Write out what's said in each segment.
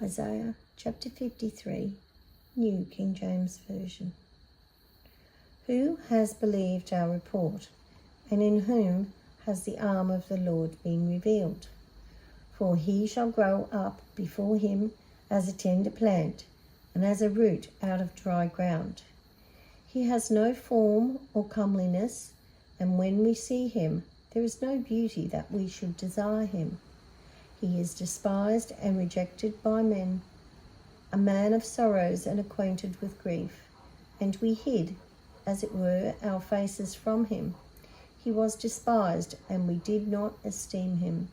Isaiah chapter 53, New King James Version. Who has believed our report, and in whom has the arm of the Lord been revealed? For he shall grow up before him as a tender plant, and as a root out of dry ground. He has no form or comeliness, and when we see him, there is no beauty that we should desire him. He is despised and rejected by men, a man of sorrows and acquainted with grief, and we hid, as it were, our faces from him. He was despised, and we did not esteem him.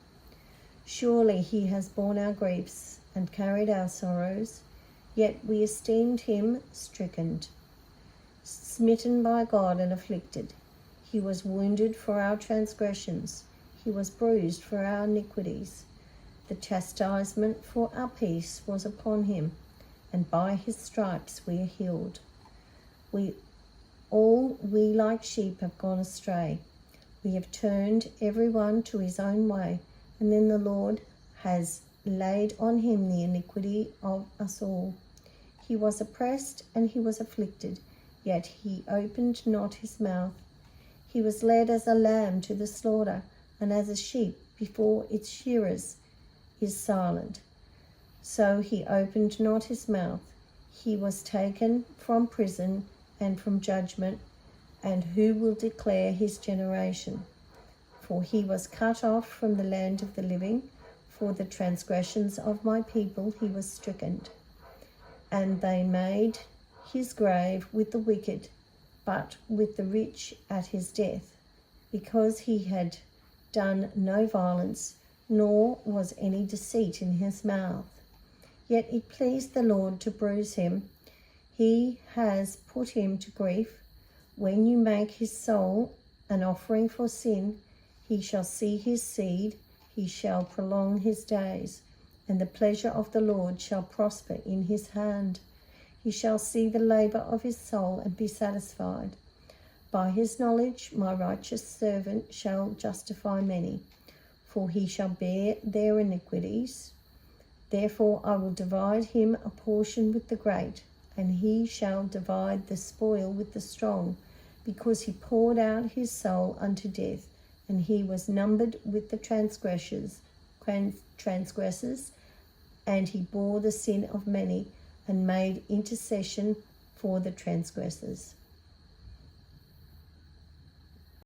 Surely he has borne our griefs and carried our sorrows, yet we esteemed him stricken, smitten by God and afflicted. He was wounded for our transgressions, he was bruised for our iniquities. The chastisement for our peace was upon him, and by his stripes we are healed. We like sheep have gone astray. We have turned every one to his own way, and then the Lord has laid on him the iniquity of us all. He was oppressed and he was afflicted, yet he opened not his mouth. He was led as a lamb to the slaughter, and as a sheep before its shearers is silent, so he opened not his mouth. He was taken from prison and from judgment, and who will declare his generation? For he was cut off from the land of the living, for the transgressions of my people he was stricken. And they made his grave with the wicked, but with the rich at his death, because he had done no violence, nor was any deceit in his mouth. Yet it pleased the Lord to bruise him. He has put him to grief. When you make his soul an offering for sin, he shall see his seed, he shall prolong his days, and the pleasure of the Lord shall prosper in his hand. He shall see the labor of his soul and be satisfied. By his knowledge my righteous servant shall justify many, for he shall bear their iniquities. Therefore I will divide him a portion with the great, and he shall divide the spoil with the strong, because he poured out his soul unto death, and he was numbered with the transgressors, and he bore the sin of many, and made intercession for the transgressors.